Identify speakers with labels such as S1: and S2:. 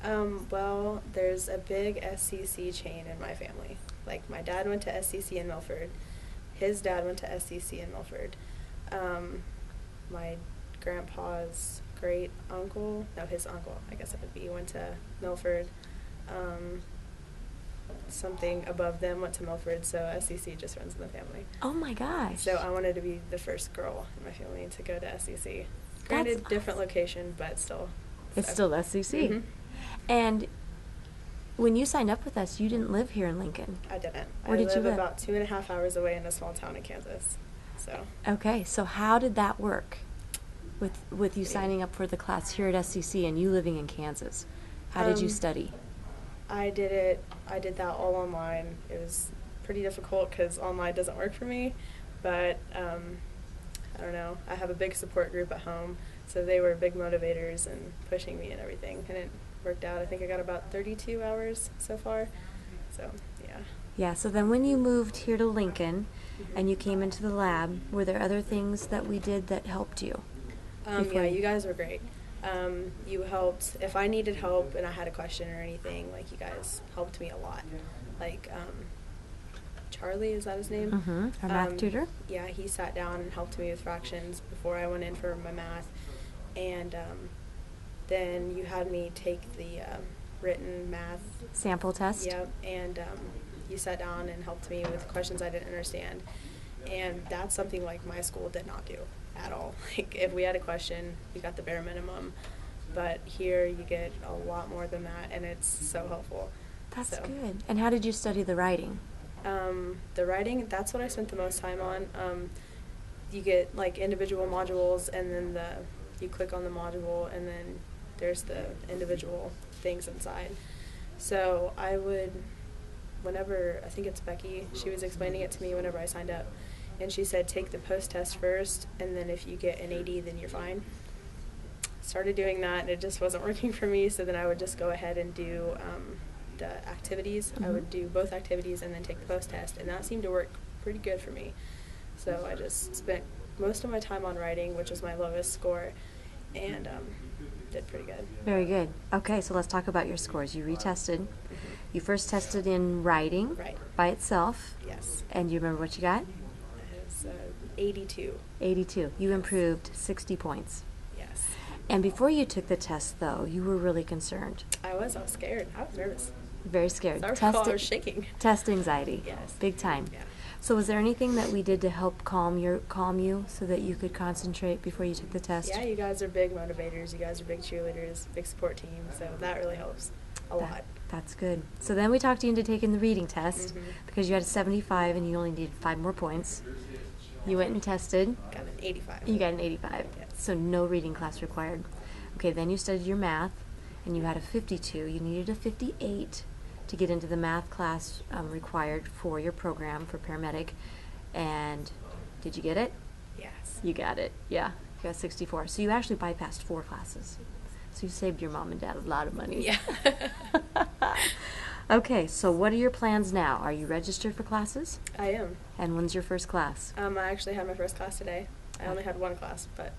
S1: Well, there's a big SCC chain in my family. Like, my dad went to SCC in Milford. His dad went to SCC in Milford. My grandpa's great uncle, no, his uncle, I guess it would be, went to Milford. Something above them went to Milford, so SCC just runs in the family.
S2: Oh my gosh.
S1: So I wanted to be the first girl in my family to go to SCC. Granted,
S2: That's
S1: different
S2: awesome.
S1: location, but still.
S2: It's
S1: so.
S2: still SCC.
S1: Mhm.
S2: And when you signed up with us, you didn't live here in Lincoln.
S1: I didn't.
S2: Where did
S1: I
S2: you
S1: live
S2: live?
S1: about 2.5 hours away in a small town in Kansas. So.
S2: Okay, so how did that work with you
S1: Yeah.
S2: signing up for the class here at SCC and you living in Kansas? How did you
S1: Um,
S2: study?
S1: I did that all online. It was pretty difficult because online doesn't work for me, but I don't know. I have a big support group at home, so they were big motivators and pushing me and everything, and it worked out. I think I got about 32 hours so far, so yeah.
S2: Yeah, so then when you moved here to Lincoln and you came into the lab, were there other things that we did that helped you?
S1: Yeah, you guys were great. You helped, if I needed help and I had a question or anything, like, you guys helped me a lot. Like, Charlie, is that his name?
S2: Mm-hmm. Our math tutor?
S1: Yeah, he sat down and helped me with fractions before I went in for my math. And then you had me take the written math.
S2: Sample test?
S1: Yep, and you sat down and helped me with questions I didn't understand. And that's something like my school did not do at all. Like, if we had a question, you got the bare minimum. But here you get a lot more than that, and it's so helpful.
S2: That's
S1: So,
S2: good. And how did you study the writing?
S1: The writing, that's what I spent the most time on. You get, like, individual modules, and then you click on the module, and then there's the individual things inside. So I would, whenever, I think it's Becky, she was explaining it to me whenever I signed up, and she said take the post-test first, and then if you get an 80, then you're fine. Started doing that, and it just wasn't working for me, so then I would just go ahead and do the activities. I would do both activities and then take the post-test, and that seemed to work pretty good for me. So I just spent most of my time on writing, which was my lowest score, and did pretty good.
S2: Very good. Okay, so let's talk about your scores. You retested. You first tested in writing
S1: Right.
S2: by itself.
S1: Yes.
S2: And you remember what you got?
S1: It was 82.
S2: 82. You improved 60 points.
S1: Yes.
S2: And before you took the test, though, you were really concerned.
S1: I was scared. I was nervous.
S2: Very scared.
S1: I recall I was shaking.
S2: Test anxiety.
S1: Yes.
S2: Big time.
S1: Yeah.
S2: So was there anything that we did to help calm you so that you could concentrate before you took the test?
S1: Yeah, you guys are big motivators. You guys are big cheerleaders, big support team, so that really helps a lot.
S2: That's good. So then we talked you into taking the reading test
S1: Mhm.
S2: because you had a 75 and you only needed 5 more points. You went and tested.
S1: Got an 85.
S2: You got an 85.
S1: Yes.
S2: So no reading class required. Okay, then you studied your math and you had a 52. You needed a 58 to get into the math class required for your program for paramedic. And did you get it?
S1: Yes.
S2: You got it. Yeah. You got 64. So you actually bypassed 4 classes. So you saved your mom and dad a lot of money.
S1: Yeah.
S2: Okay, so what are your plans now? Are you registered for classes?
S1: I am.
S2: And when's your first class?
S1: I actually had my first class today. I only had one class, but